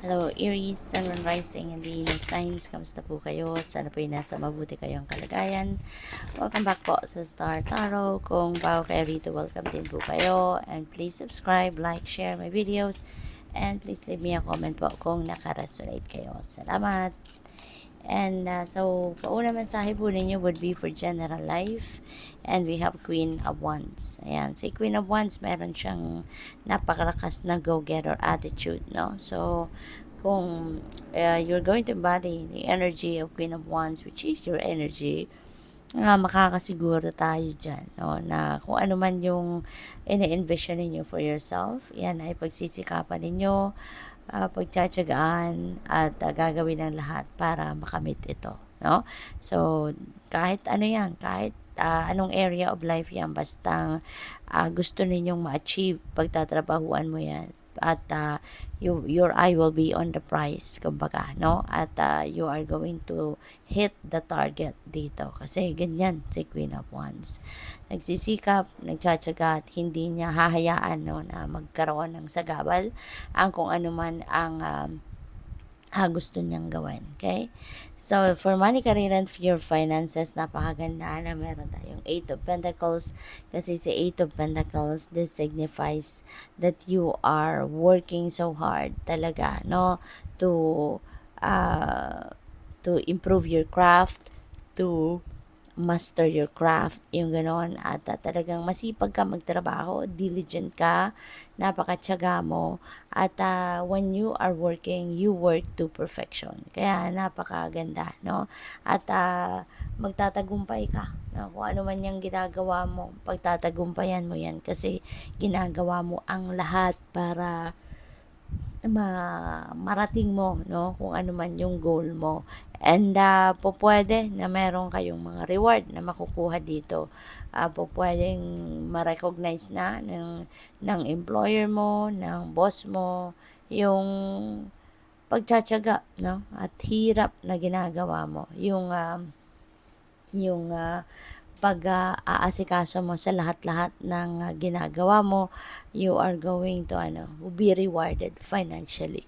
Hello Aries, Sun, Moon, Rising, and Venus signs. Kamusta po kayo? Sana po nasa mabuti kayong kalagayan. Welcome back po sa Star Tarot. Kung bago kayo rito, welcome din po kayo. And please subscribe, like, share my videos. And please leave me a comment po kung naka-resonate kayo. Salamat! And so, pauna mensahe po ninyo would be for general life. And we have Queen of Wands. Ayan, si Queen of Wands, meron siyang napakalakas na go-getter attitude, no? So, kung you're going to embody the energy of Queen of Wands, which is your energy, makakasiguro tayo dyan, no? Na kung ano man yung ine-envision ninyo for yourself, yan ay pagsisikapan ninyo, pagtsatsagaan at gagawin ng lahat para makamit ito, no? So kahit ano yan, kahit anong area of life yan, basta gusto ninyong ma-achieve, pagtatrabahuan mo yan at your eye will be on the prize, kumbaga, no? At you are going to hit the target dito kasi ganyan si Queen of Wands, nagsisikap, nagtsatsaga at hindi niya hahayaan, no, na magkaroon ng sagabal ang kung ano man ang gusto niyang gawin. Okay? So, for money, career, and your finances, napakaganda na meron tayong 8 of Pentacles. Kasi si 8 of Pentacles, this signifies that you are working so hard talaga, no? To improve your craft, to master your craft, yung ganon, at talagang masipag ka magtrabaho, diligent ka, napakatyaga mo, at when you are working, you work to perfection. Kaya napakaganda, no? At magtatagumpay ka, no? Kung ano man yung ginagawa mo, pagtatagumpayan mo yan kasi ginagawa mo ang lahat para marating mo, no, kung ano man yung goal mo. And po pwede na meron kayong mga reward na makukuha dito. Po pwedeng ma-recognize na ng employer mo, ng boss mo, yung pagtsatsaga, no, at hirap na ginagawa mo, yung pag-aasikaso mo sa lahat-lahat ng ginagawa mo, you are going to be rewarded financially.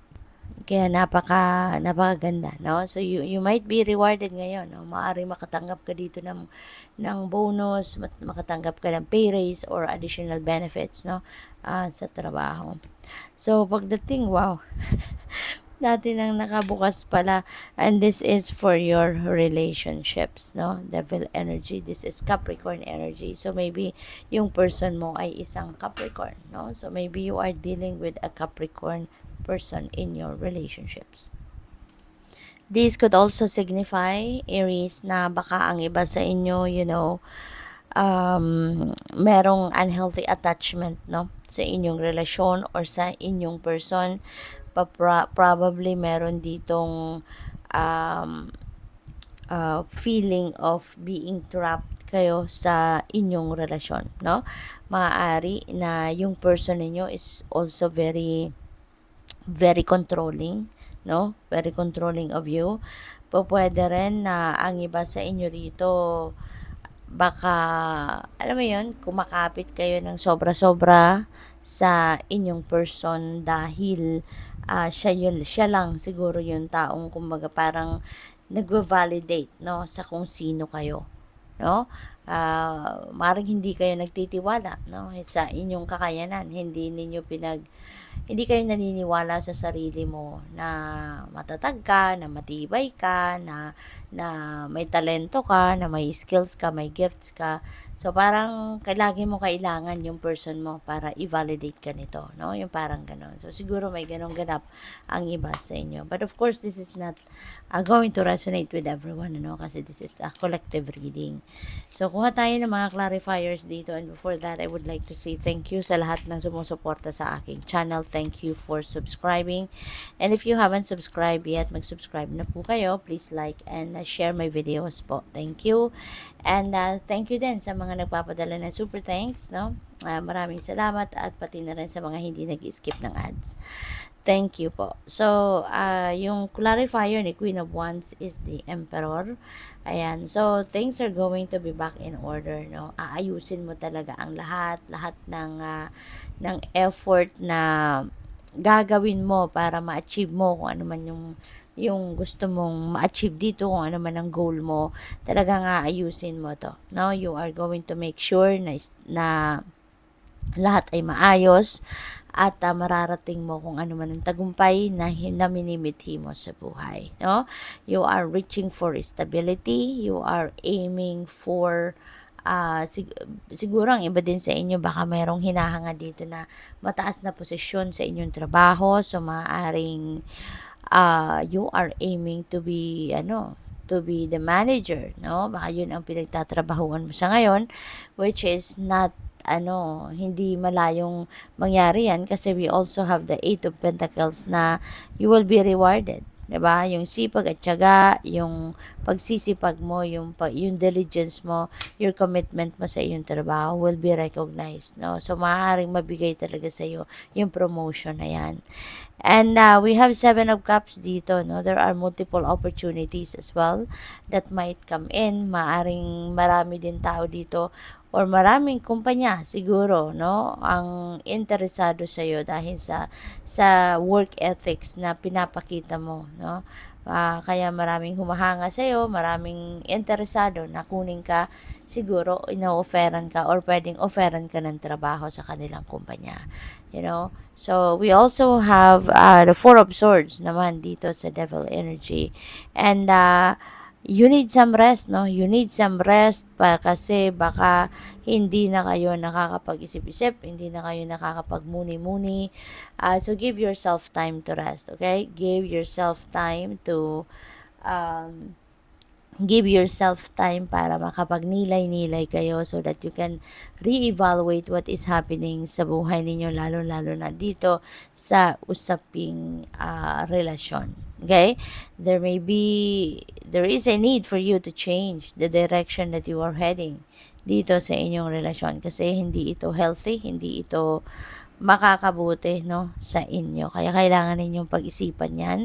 Kaya napakaganda, no? So you might be rewarded ngayon, no? Maaari makatanggap ka dito ng bonus, makatanggap ka ng pay raise or additional benefits, no? Sa trabaho. So pagdating, wow. Dati nang nakabukas pala, and this is for your relationships, no? Devil energy, this is Capricorn energy. So maybe yung person mo ay isang Capricorn, no? So maybe you are dealing with a Capricorn person in your relationships. This could also signify, Aries, na baka ang iba sa inyo, merong unhealthy attachment, no, sa inyong relasyon or sa inyong person. Probably meron ditong feeling of being trapped kayo sa inyong relasyon, no? Maaari na yung person ninyo is also very very controlling, no? Very controlling of you. Pwede rin na ang iba sa inyo dito, baka, alam mo yun, kumakapit kayo ng sobra-sobra sa inyong person dahil siya lang siguro yung taong kumbaga parang nagva-validate, no, sa kung sino kayo, no? Maring hindi kayo nagtitiwala, no, sa inyong kakayanan, hindi kayo naniniwala sa sarili mo na matatag ka, na matibay ka, na may talento ka, na may skills ka, may gifts ka. So parang lagi mo kailangan yung person mo para i-validate ka nito, no? Yung parang ganon. So siguro may ganong ganap ang iba sa inyo. But of course, this is not going to resonate with everyone, no? Kasi this is a collective reading. So kuha tayo ng mga clarifiers dito, and before that, I would like to say thank you sa lahat ng sumusuporta sa aking channel. Thank you for subscribing. And if you haven't subscribed yet, mag-subscribe na po kayo. Please like and share my videos po. Thank you. And thank you din sa mga nagpapadala ng super thanks, no? Maraming salamat, at pati na rin sa mga hindi nag-skip ng ads. Thank you po. So, yung clarifier ni Queen of Wands is the Emperor. Ayan. So, things are going to be back in order, no? Aayusin mo talaga ang lahat ng effort na gagawin mo para ma-achieve mo kung ano man yung gusto mong ma-achieve dito, kung ano man ang goal mo, talagang aayusin mo to, no? You are going to make sure na lahat ay maayos at mararating mo kung ano man ang tagumpay na minimithi mo sa buhay, no? You are reaching for stability, you are aiming for siguro ang iba din sa inyo baka mayroong hinahanga dito na mataas na posisyon sa inyong trabaho, so maaaring you are aiming to be to be the manager, no? Baka yun ang pinagtatrabahuan mo sa ngayon, which is not hindi malayong mangyari yan kasi we also have the Eight of Pentacles na you will be rewarded. 'Di ba? Yung sipag at tiyaga, yung pagsisipag mo, yung diligence mo, your commitment mo sa iyong trabaho will be recognized, no? So maaaring mabigay talaga sa iyo yung promotion na yan. And we have Seven of Cups dito, no? There are multiple opportunities as well that might come in. Maaring marami din tao dito or maraming kumpanya siguro, no? Ang interesado sa iyo dahil sa work ethics na pinapakita mo, no? Kaya maraming humahanga sa iyo, maraming interesado na kunin ka, siguro ino-offeran ka or pwedeng offeran ka ng trabaho sa kanilang kumpanya, you know. So we also have the Four of Swords naman dito sa Devil energy, and you need some rest, no? You need some rest pa kasi baka hindi na kayo nakakapag-isip-isip, hindi na kayo nakakapagmuni-muni. So give yourself time to rest, okay? Give yourself time para makapagnilay-nilay kayo so that you can re-evaluate what is happening sa buhay ninyo, lalo-lalo na dito sa usaping relasyon. Okay? There is a need for you to change the direction that you are heading dito sa inyong relasyon kasi hindi ito healthy, hindi ito makakabuti, no, sa inyo. Kaya kailangan ninyong pag-isipan yan.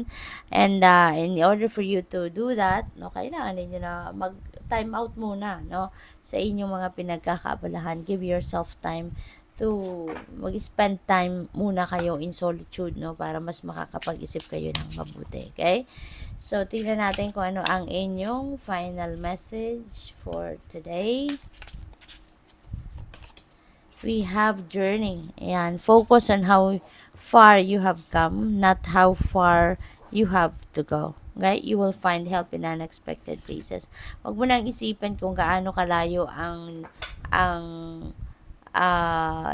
And in order for you to do that, no, kailangan ninyo na mag-time out muna, no, sa inyong mga pinagkakaabalahan. Give yourself time to mag-spend time muna kayo in solitude, no, para mas makakapag-isip kayo ng mabuti. Okay? So, tingnan natin kung ano ang inyong final message for today. We have journey. Ayan, focus on how far you have come, not how far you have to go. Okay? You will find help in unexpected places. Huwag mo nang isipin kung gaano kalayo ang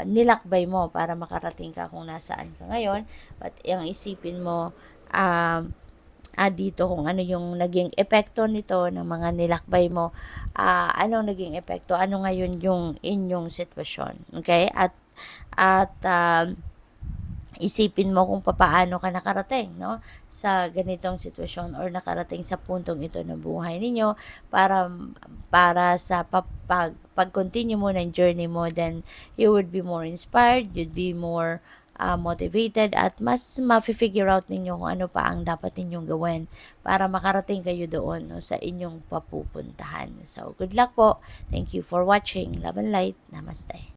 nilakbay mo para makarating ka kung nasaan ka ngayon. But yung isipin mo, dito kung ano yung naging epekto nito ng mga nilakbay mo, anong naging epekto, ano ngayon yung inyong sitwasyon, okay? At isipin mo kung paano ka nakarating, no, sa ganitong sitwasyon or nakarating sa puntong ito ng buhay ninyo para sa pag-continue mo ng journey mo, then you would be more inspired, you'd be more motivated at mas ma-figure out ninyo kung ano pa ang dapat ninyong gawin para makarating kayo doon, no, sa inyong papupuntahan. So, good luck po. Thank you for watching. Love and light. Namaste.